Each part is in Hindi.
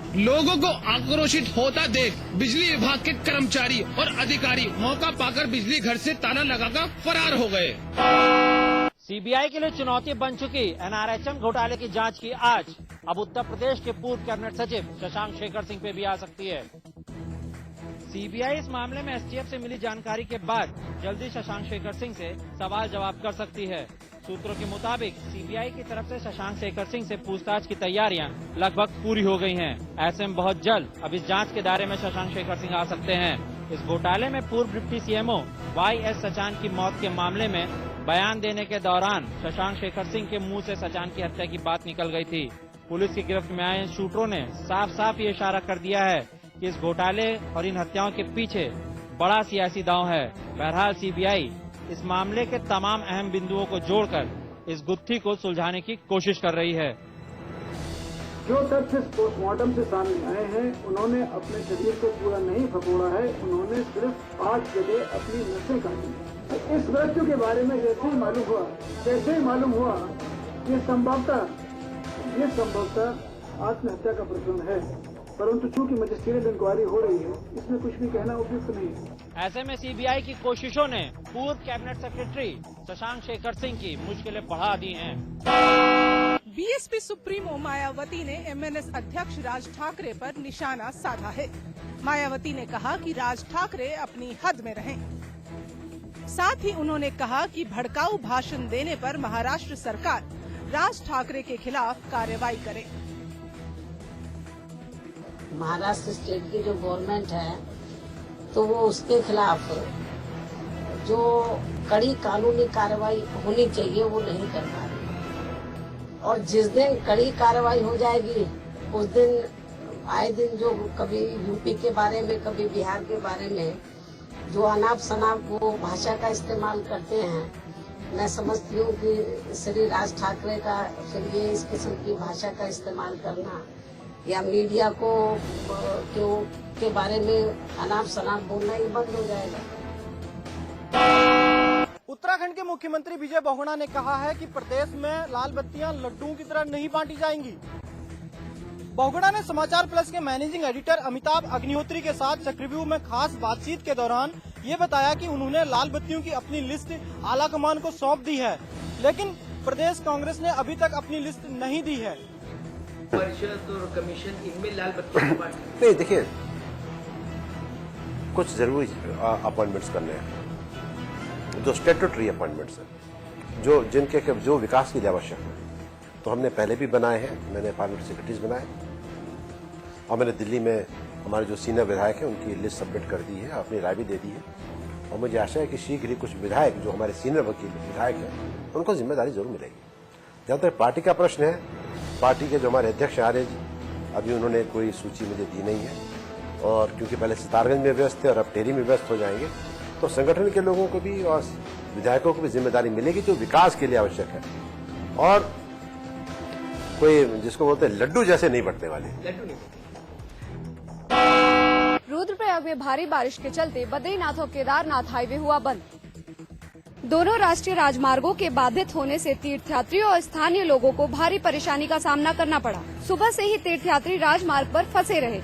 लोगों को आक्रोशित होता देख बिजली विभाग के कर्मचारी और अधिकारी मौका पाकर बिजली घर से ताला लगाकर फरार हो गए। सीबीआई के लिए चुनौती बन चुकी एनआरएचएम घोटाले की जांच की आज अब उत्तर प्रदेश के पूर्व कैबिनेट सचिव शशांक शेखर सिंह पे भी आ सकती है। सीबीआई इस मामले में एसटीएफ से मिली जानकारी के बाद जल्दी शशांक शेखर सिंह से सवाल जवाब कर सकती है। सूत्रों के मुताबिक सीबीआई की तरफ से शशांक शेखर सिंह से पूछताछ की तैयारियां लगभग पूरी हो गई हैं। ऐसे में बहुत जल्द अब इस जांच के दायरे में शशांक शेखर सिंह आ सकते हैं। इस घोटाले में पूर्व डिप्टी सीएमओ वाई.एस. सचान की मौत के मामले में बयान देने के दौरान शशांक शेखर सिंह के मुंह से सचान की हत्या की बात निकल गई थी। पुलिस की गिरफ्त में आए शूटरों ने साफ साफ ये इशारा कर दिया है कि इस घोटाले और इन हत्याओं के पीछे बड़ा सियासी दांव है। बहरहाल सीबीआई इस मामले के तमाम अहम बिंदुओं को जोड़कर इस गुत्थी को सुलझाने की कोशिश कर रही है। जो तथ्य पोस्टमार्टम से सामने आए हैं, उन्होंने अपने शरीर को पूरा नहीं फकोड़ा है, उन्होंने सिर्फ 5 जगह अपनी नसें काटी। इस मृत्यु के बारे में जैसे ही मालूम हुआ ये संभवतः आत्महत्या का प्रकरण है, परंतु चूंकि मजिस्ट्रेट इंक्वायरी हो रही है, इसमें कुछ भी कहना उपयुक्त नहीं है। ऐसे में सीबीआई की कोशिशों ने पूर्व कैबिनेट सेक्रेटरी शशांक शेखर सिंह की मुश्किलें बढ़ा दी हैं। बीएसपी सुप्रीमो मायावती ने एमएनएस अध्यक्ष राज ठाकरे पर निशाना साधा है। मायावती ने कहा कि राज ठाकरे अपनी हद में रहें। साथ ही उन्होंने कहा कि भड़काऊ भाषण देने पर महाराष्ट्र सरकार राज ठाकरे के खिलाफ कार्रवाई करे। महाराष्ट्र स्टेट की जो गवर्नमेंट है तो वो उसके खिलाफ जो कड़ी कानूनी कार्रवाई होनी चाहिए वो नहीं कर पा रही, और जिस दिन कड़ी कार्रवाई हो जाएगी उस दिन आए दिन जो कभी यूपी के बारे में कभी बिहार के बारे में जो अनाप शनाप वो भाषा का इस्तेमाल करते हैं, मैं समझती हूँ कि श्री राज ठाकरे का फिर ये इस किस्म की भाषा का इस्तेमाल करना या मीडिया को के बारे में अनाप शनाप बोलना ही बंद हो जाएगा। उत्तराखंड के मुख्यमंत्री विजय बहुगुणा ने कहा है कि प्रदेश में लाल बत्तियां लड्डुओं की तरह नहीं बांटी जाएंगी। बहुगुणा ने समाचार प्लस के मैनेजिंग एडिटर अमिताभ अग्निहोत्री के साथ चक्रव्यूह में खास बातचीत के दौरान ये बताया कि उन्होंने लाल बत्तियों की अपनी लिस्ट आला कमान को सौंप दी है, लेकिन प्रदेश कांग्रेस ने अभी तक अपनी लिस्ट नहीं दी है। परिषद और कमीशन इनमें लाल बत्तियां नहीं, देखिए कुछ जरूरी अपॉइंटमेंट्स करने हैं, जो स्टैट्यूटरी अपॉइंटमेंट्स हैं, जो विकास के लिए आवश्यक है, तो हमने पहले भी बनाए हैं। मैंने पार्लियामेंट सेक्रेटरीज बनाए और मैंने दिल्ली में हमारे जो सीनियर विधायक हैं उनकी लिस्ट सबमिट कर दी है, अपनी राय भी दे दी है, और मुझे आशा है कि शीघ्र ही कुछ विधायक जो हमारे सीनियर विधायक हैं उनको जिम्मेदारी जरूर मिलेगी। जहां तक पार्टी का प्रश्न है, पार्टी के जो हमारे अध्यक्ष आर्य जी, अभी उन्होंने कोई सूची मुझे दी नहीं है, और क्योंकि पहले सितारगंज में व्यस्त थे और अब टेहरी में व्यस्त हो जाएंगे, तो संगठन के लोगों को भी और विधायकों को भी जिम्मेदारी मिलेगी जो विकास के लिए आवश्यक है, और कोई जिसको बोलते हैं लड्डू जैसे नहीं बंटने वाले। रुद्रप्रयाग में भारी बारिश के चलते बद्रीनाथ और केदारनाथ हाईवे हुआ बंद। दोनों राष्ट्रीय राजमार्गों के बाधित होने से तीर्थयात्रियों और स्थानीय लोगों को भारी परेशानी का सामना करना पड़ा। सुबह से ही तीर्थयात्री राजमार्ग पर फंसे रहे।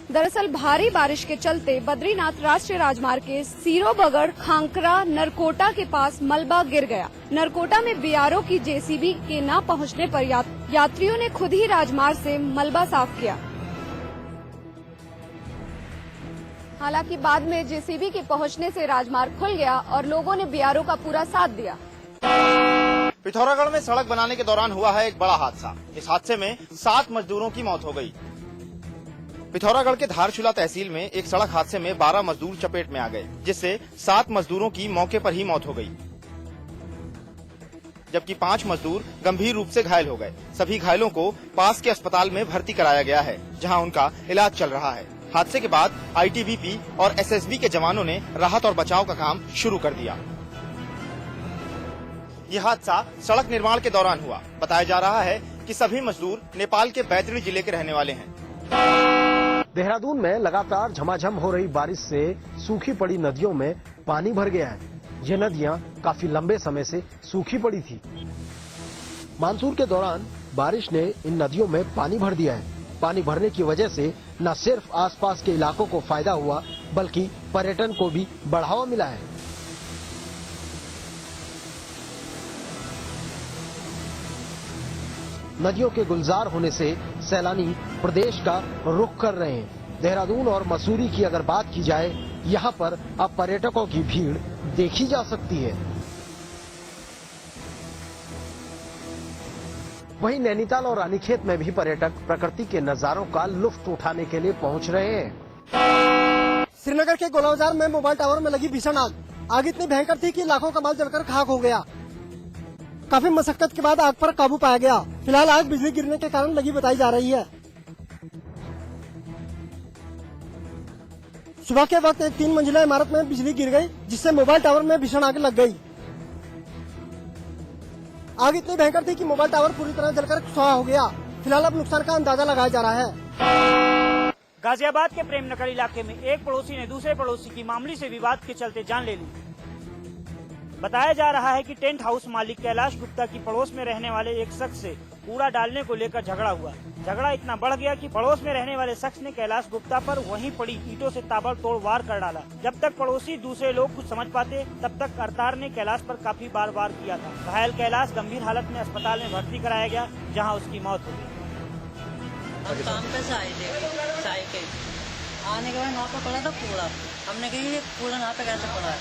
दरअसल भारी बारिश के चलते बद्रीनाथ राष्ट्रीय राजमार्ग के सीरोबगढ़ खांकरा नरकोटा के पास मलबा गिर गया। नरकोटा में बीआरओ की जेसीबी के न पहुंचने पर यात्रियों ने खुद ही राजमार्ग से मलबा साफ किया। हालांकि बाद में जेसीबी के पहुंचने से राजमार्ग खुल गया और लोगों ने बीआरओ का पूरा साथ दिया। पिथौरागढ़ में सड़क बनाने के दौरान हुआ है एक बड़ा हादसा। इस हादसे में 7 मजदूरों की मौत हो गई। पिथौरागढ़ के धारचूला तहसील में एक सड़क हादसे में 12 मजदूर चपेट में आ गए, जिससे 7 मजदूरों की मौके पर ही मौत हो गई, जबकि 5 मजदूर गंभीर रूप से घायल हो गए। सभी घायलों को पास के अस्पताल में भर्ती कराया गया है, जहां उनका इलाज चल रहा है। हादसे के बाद आईटीबीपी और एसएसबी के जवानों ने राहत और बचाव का काम शुरू कर दिया। यह हादसा सड़क निर्माण के दौरान हुआ। बताया जा रहा है कि सभी मजदूर नेपाल के बैतडी जिले के रहने वाले हैं। देहरादून में लगातार झमाझम हो रही बारिश से सूखी पड़ी नदियों में पानी भर गया है। ये नदियां काफी लंबे समय से सूखी पड़ी थी। मानसून के दौरान बारिश ने इन नदियों में पानी भर दिया है। पानी भरने की वजह से न सिर्फ आसपास के इलाकों को फायदा हुआ, बल्कि पर्यटन को भी बढ़ावा मिला है। नदियों के गुलजार होने से सैलानी प्रदेश का रुख कर रहे हैं। देहरादून और मसूरी की अगर बात की जाए, यहाँ पर अब पर्यटकों की भीड़ देखी जा सकती है। वहीं नैनीताल और रानीखेत में भी पर्यटक प्रकृति के नजारों का लुत्फ उठाने के लिए पहुंच रहे हैं। श्रीनगर के गोला बाजार में मोबाइल टावर में लगी भीषण आग इतनी भयंकर थी कि लाखों का माल जलकर खाक हो गया। काफी मशक्कत के बाद आग पर काबू पाया गया। फिलहाल आग बिजली गिरने के कारण लगी बताई जा रही है। सुबह के वक्त एक 3 मंजिला इमारत में बिजली गिर गई, जिससे मोबाइल टावर में भीषण आग लग गई। आग इतनी भयंकर थी कि मोबाइल टावर पूरी तरह जलकर सुहा हो गया। फिलहाल अब नुकसान का अंदाजा लगाया जा रहा है। गाजियाबाद के प्रेमनगर इलाके में एक पड़ोसी ने दूसरे पड़ोसी की मामूली से विवाद के चलते जान ले ली। बताया जा रहा है कि टेंट हाउस मालिक कैलाश गुप्ता की पड़ोस में रहने वाले एक शख्स से कूड़ा डालने को लेकर झगड़ा हुआ। झगड़ा इतना बढ़ गया कि पड़ोस में रहने वाले शख्स ने कैलाश गुप्ता पर वहीं पड़ी ईंटों से ताबड़तोड़ वार कर डाला। जब तक पड़ोसी दूसरे लोग कुछ समझ पाते, तब तक करतार ने कैलाश पर काफी बार वार किया था। घायल कैलाश गंभीर हालत में अस्पताल में भर्ती कराया गया, जहाँ उसकी मौत हो गई। हम काम पे से आए थे, चाय के आने के बाद वहाँ पर पड़ा था कूड़ा। हमने कही ये कूड़ा यहाँ पे कैसे पड़ा है,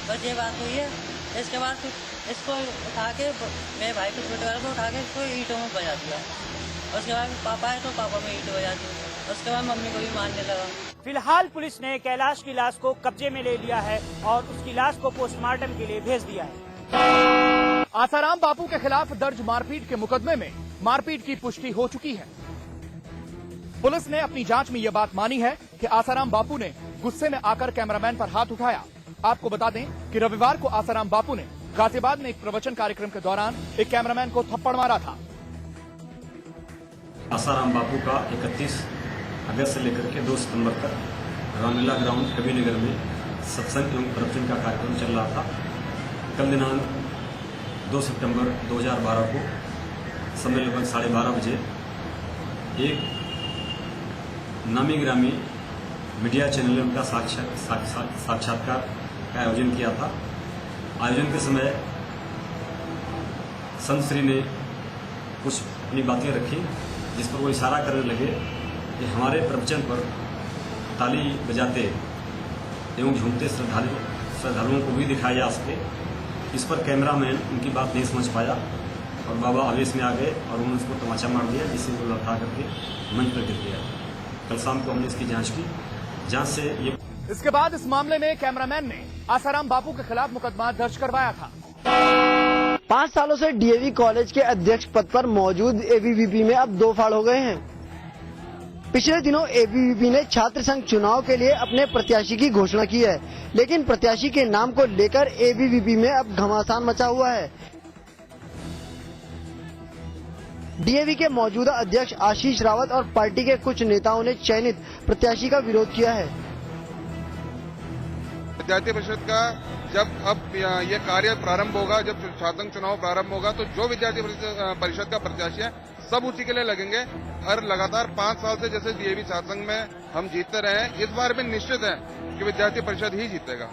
बस ये बात हुई है। इसके बाद फिर इसको उठा के मेरे भाई को छोटे वाले को उठा के इसको ईंटों में बजा दिया। उसके बाद पापा है तो पापा में ईंट बजा दी। उसके बाद मम्मी को भी मारने लगा। फिलहाल पुलिस ने कैलाश की लाश को कब्जे में ले लिया है और उसकी लाश को पोस्टमार्टम के लिए भेज दिया है। आसाराम बापू के खिलाफ दर्ज मारपीट के मुकदमे में मारपीट की पुष्टि हो चुकी है। पुलिस ने अपनी जांच में यह बात मानी है कि आसाराम बापू ने गुस्से में आकर कैमरामैन पर हाथ उठाया। आपको बता दें कि रविवार को आसाराम बापू ने गाजियाबाद में एक प्रवचन कार्यक्रम के दौरान एक कैमरामैन को थप्पड़ मारा था। आसाराम बापू का 31 अगस्त से लेकर के 2 सितंबर तक रामलीला ग्राउंड कबीरनगर में सत्संग एवं प्रवचन का कार्यक्रम चल रहा था। कल दिनांक 2 सितंबर 2012 को समय लगभग 12:30 बजे एक नामी ग्रामी मीडिया चैनल ने उनका साक्षात्कार का आयोजन किया था। आयोजन के समय संत श्री ने कुछ अपनी बातें रखी, जिस पर वो इशारा करने लगे कि हमारे प्रवचन पर ताली बजाते एवं झूमते श्रद्धालुओं को भी दिखाया जा सके। इस पर कैमरामैन उनकी बात नहीं समझ पाया और बाबा आवेश में आ गए और उन्होंने उसको तमाचा मार दिया, जिससे वो लौटा करके मंच पर गिर गया। कल शाम को हमने इसकी जांच की। जांच से ये इसके बाद इस मामले में कैमरामैन ने आसाराम बापू के खिलाफ मुकदमा दर्ज करवाया था। 5 सालों से डीएवी कॉलेज के अध्यक्ष पद पर मौजूद एबीवीपी में अब 2 फाड़ हो गए हैं। पिछले दिनों एबीवीपी ने छात्र संघ चुनाव के लिए अपने प्रत्याशी की घोषणा की है, लेकिन प्रत्याशी के नाम को लेकर एबीवीपी में अब घमासान मचा हुआ है। डीएवी के मौजूदा अध्यक्ष आशीष रावत और पार्टी के कुछ नेताओं ने चयनित प्रत्याशी का विरोध किया है। विद्यार्थी परिषद का जब अब ये कार्य प्रारंभ होगा, जब छात्र चुनाव प्रारंभ होगा, तो जो विद्यार्थी परिषद का प्रत्याशी है सब उसी के लिए लगेंगे। और लगातार 5 साल से जैसे डीएवी छात्र संघ में हम जीतते रहे हैं, इस बार भी निश्चित है कि विद्यार्थी परिषद ही जीतेगा।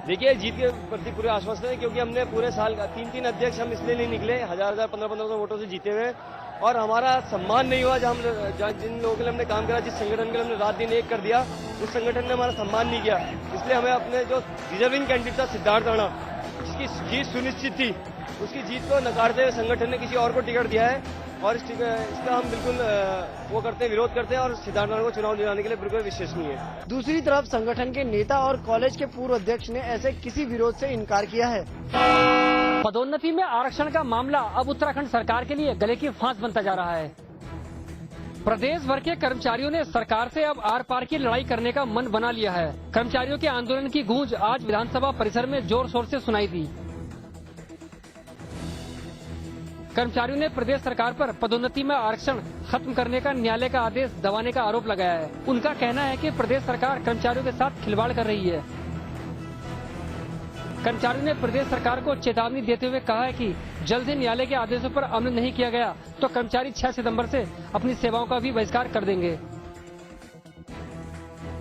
देखिए, जीत के प्रति पूरे आश्वस्त है, क्योंकि हमने पूरे साल 3 अध्यक्ष हम इसलिए नहीं निकले, 1000 1500 वोटों से जीते हुए, और हमारा सम्मान नहीं हुआ। जिन लोगों के लिए हमने काम करा, जिस संगठन के लिए हमने रात दिन एक कर दिया, उस संगठन ने हमारा सम्मान नहीं किया। इसलिए हमें अपने जो रिजर्विंग कैंडिडेट था सिद्धार्थ राणा, जिसकी जीत सुनिश्चित थी, उसकी जीत को नकारते हुए संगठन ने किसी और को टिकट दिया है, और इसका हम बिल्कुल वो करते हैं, विरोध करते हैं, और सिद्धार्थ राणा को चुनाव दिलाने के लिए बिल्कुल विश्वसनीय है। दूसरी तरफ संगठन के नेता और कॉलेज के पूर्व अध्यक्ष ने ऐसे किसी विरोध से इनकार किया है। पदोन्नति में आरक्षण का मामला अब उत्तराखंड सरकार के लिए गले की फांस बनता जा रहा है। प्रदेश भर के कर्मचारियों ने सरकार से अब आर पार की लड़ाई करने का मन बना लिया है। कर्मचारियों के आंदोलन की गूंज आज विधानसभा परिसर में जोर शोर से सुनाई दी। कर्मचारियों ने प्रदेश सरकार पर पदोन्नति में आरक्षण खत्म करने का न्यायालय का आदेश दबाने का आरोप लगाया है। उनका कहना है कि प्रदेश सरकार कर्मचारियों के साथ खिलवाड़ कर रही है। कर्मचारियों ने प्रदेश सरकार को चेतावनी देते हुए कहा है कि जल्द ही न्यायालय के आदेशों पर अमल नहीं किया गया तो कर्मचारी 6 सितंबर से अपनी सेवाओं का भी बहिष्कार कर देंगे।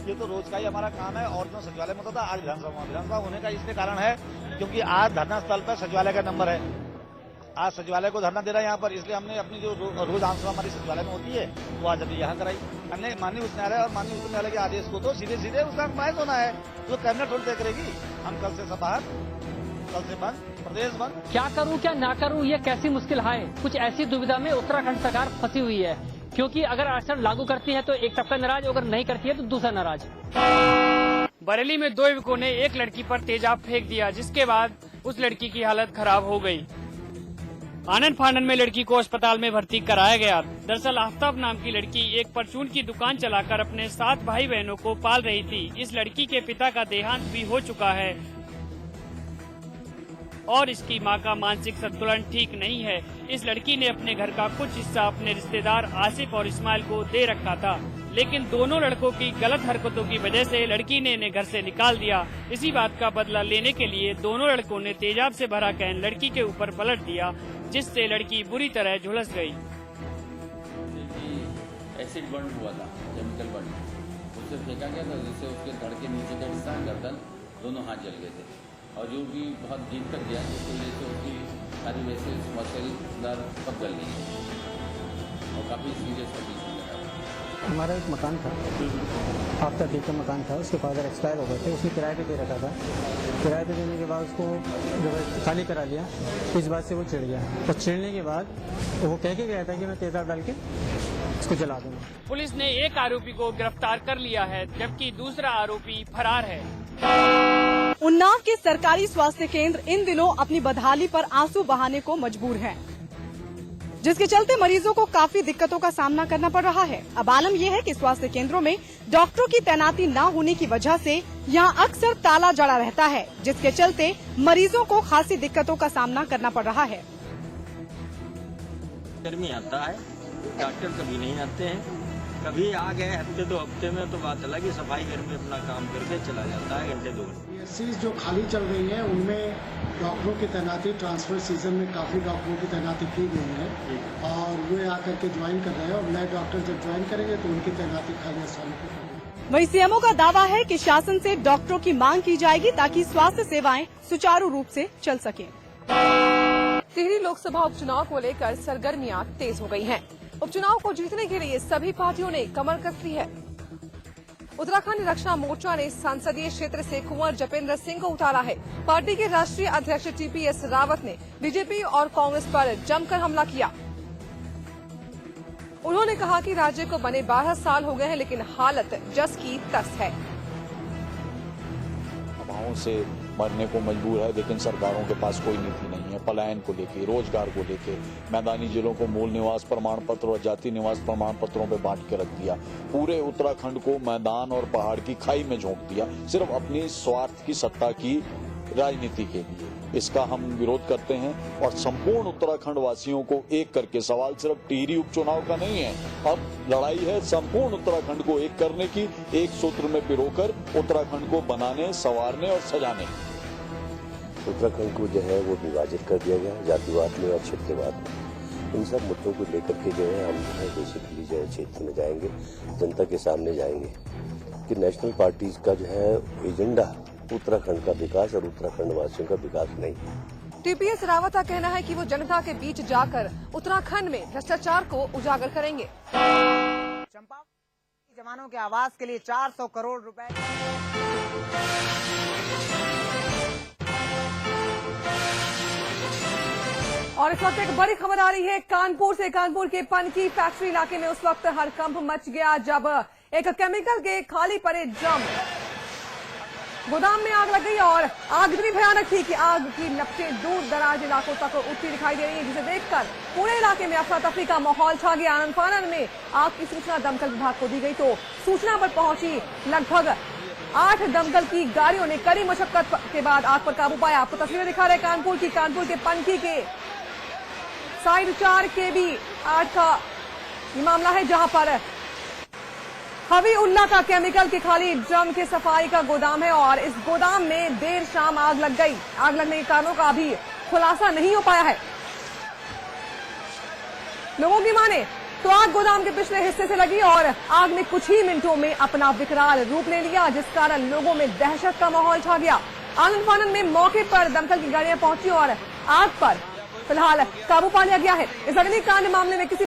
ये तो रोज का ही हमारा काम है। और जो सचिवालय में होता था, आज विधानसभा होने का इसलिए कारण है क्योंकि आज धरना स्थल पर सचिवालय का नंबर है। आज सचिवालय को धरना दे रहा है यहाँ पर, इसलिए हमने अपनी जो रोज आमसभा हमारी सचिवालय में होती है वो आज अभी यहाँ कराई। हमने माननीय उच्च न्यायालय और माननीय उच्च न्यायालय के आदेश को तो सीधे सीधे उसका अनुपालन होना है, तो कैबिनेट थोड़ी तय करेगी। हम कल से सब बाहर, कल से बंद, प्रदेश बंद। क्या करूं क्या ना करूं, ये कैसी मुश्किल है। कुछ ऐसी दुविधा में उत्तराखंड सरकार फंसी हुई है, क्योंकि अगर आरक्षण लागू करती है तो एक तबका नाराज, अगर नहीं करती है तो दूसरा नाराज। बरेली में 2 युवकों ने एक लड़की पर तेजाब फेंक दिया, जिसके बाद उस लड़की की हालत खराब हो गई। आनंद फानन में लड़की को अस्पताल में भर्ती कराया गया। दरअसल आफ्ताब नाम की लड़की एक परचून की दुकान चलाकर अपने 7 भाई बहनों को पाल रही थी। इस लड़की के पिता का देहांत भी हो चुका है और इसकी मां का मानसिक संतुलन ठीक नहीं है। इस लड़की ने अपने घर का कुछ हिस्सा अपने रिश्तेदार आसिफ और इस्माइल को दे रखा था, लेकिन दोनों लड़कों की गलत हरकतों की वजह से लड़की ने इन्हें घर से निकाल दिया। इसी बात का बदला लेने के लिए दोनों लड़कों ने तेजाब से भरा कैन लड़की के ऊपर पलट दिया, जिससे लड़की बुरी तरह झुलस गई। एसिड बर्न हुआ था, केमिकल बर्न, उससे फेंका गया था, जिससे उसके धड़ के नीचे का हिस्सा, गर्दन, दोनों हाथ जल गए थे और जो भी बहुत डीप तक गया, जिसकी वजह से उसकी सारी वेसल्स, मसल, नर्व सब गल गई और काफ़ी सीरियस कंडीशन में था। हमारा एक मकान था, आफ्टर डेट का मकान था, उसके फादर एक्सपायर हो गए थे, उसने किराए पे दे रखा था। किराए पे देने के बाद उसको जब खाली करा लिया, इस बात से वो चिढ़ गया और चिढ़ने के बाद वो कह के गया था कि मैं तेजाब डाल के उसको जला दूंगा। पुलिस ने एक आरोपी को गिरफ्तार कर लिया है, जबकि दूसरा आरोपी फरार है। उन्नाव के सरकारी स्वास्थ्य केंद्र इन दिनों अपनी बदहाली पर आंसू बहाने को मजबूर है, जिसके चलते मरीजों को काफी दिक्कतों का सामना करना पड़ रहा है। अब आलम यह है कि स्वास्थ्य केंद्रों में डॉक्टरों की तैनाती न होने की वजह से यहां अक्सर ताला जड़ा रहता है, जिसके चलते मरीजों को खासी दिक्कतों का सामना करना पड़ रहा है। गर्मी आता है, डॉक्टर कभी नहीं आते हैं, कभी आ गए हफ्ते 2 हफ्ते में तो बात अलग ही, सफाई घर में अपना काम करके चला जाता है घंटे 2 घंटे। सीट जो खाली चल रही है उनमें डॉक्टरों की तैनाती, ट्रांसफर सीजन में काफ़ी डॉक्टरों की तैनाती की गई है और वे आकर के ज्वाइन कर रहे हैं और नए डॉक्टर जब ज्वाइन करेंगे तो उनकी तैनाती खाली अस्पतालों पर होगी। वहीं सीएमओ का दावा है कि शासन से डॉक्टरों की मांग की जाएगी ताकि स्वास्थ्य सेवाएं सुचारू रूप से चल सकें। टिहरी लोकसभा उपचुनाव को लेकर सरगर्मियां तेज हो गई हैं। उपचुनाव को जीतने के लिए सभी पार्टियों ने कमर कस ली है। उत्तराखंड रक्षा मोर्चा ने संसदीय क्षेत्र से कुंवर जपेंद्र सिंह को उतारा है। पार्टी के राष्ट्रीय अध्यक्ष TPS रावत ने बीजेपी और कांग्रेस पर जमकर हमला किया। उन्होंने कहा कि राज्य को बने 12 साल हो गए हैं, लेकिन हालत जस की तस है। अभावों से मरने को मजबूर है, लेकिन सरकारों के पास कोई नीति नहीं है। पलायन को लेके, रोजगार को लेके, मैदानी जिलों को मूल निवास प्रमाण पत्र और जाति निवास प्रमाण पत्रों पे बांट के रख दिया। पूरे उत्तराखंड को मैदान और पहाड़ की खाई में झोंक दिया, सिर्फ अपनी स्वार्थ की सत्ता की राजनीति के लिए। इसका हम विरोध करते हैं और संपूर्ण उत्तराखंड वासियों को एक करके, सवाल सिर्फ टिहरी उपचुनाव का नहीं है, अब लड़ाई है संपूर्ण उत्तराखंड को एक करने की, एक सूत्र में पिरोकर उत्तराखंड को बनाने, संवारने और सजाने। उत्तराखंड को जो है वो विभाजित कर दिया गया जातिवाद में और क्षेत्रवाद में। इन सब मुद्दों को लेकर के जो है हम बेसिकली जो है क्षेत्र में जाएंगे, जनता के सामने जाएंगे कि नेशनल पार्टीज का जो है एजेंडा उत्तराखंड का विकास और उत्तराखंड वासियों का विकास नहीं। TPS रावत का कहना है कि वो जनता के बीच जाकर उत्तराखंड में भ्रष्टाचार को उजागर करेंगे। चंपावत जवानों के आवास के लिए 400 करोड़ रुपए। और इस वक्त एक बड़ी खबर आ रही है कानपुर से। कानपुर के पनकी फैक्ट्री इलाके में उस वक्त हड़कंप मच गया जब एक केमिकल के खाली पड़े ड्रम गोदाम में आग लग गई और आग इतनी भयानक थी कि आग की लपटें दूर दराज इलाकों तक उठती दिखाई दे रही है, जिसे देखकर पूरे इलाके में अफरा तफरी का माहौल छा गया। आनंद फानन में आग की सूचना दमकल विभाग को दी गई तो सूचना पर पहुंची लगभग 8 दमकल की गाड़ियों ने कड़ी मशक्कत के बाद आग पर काबू पाया। आपको तस्वीरें दिखा रहे कानपुर के पनकी के साइड 4 KB 8 का ये मामला है, जहां पर हवी उल्ला का केमिकल के खाली ड्रम के सफाई का गोदाम है और इस गोदाम में देर शाम आग लग गई। आग लगने के कारणों का अभी खुलासा नहीं हो पाया है। लोगों की माने तो आग गोदाम के पिछले हिस्से से लगी और आग ने कुछ ही मिनटों में अपना विकराल रूप ले लिया, जिस कारण लोगों में दहशत का माहौल छा गया। आनन फानन में मौके पर दमकल की गाड़ियां पहुंची और आग पर फिलहाल काबू पा लिया गया है। इस अग्निकांड मामले में किसी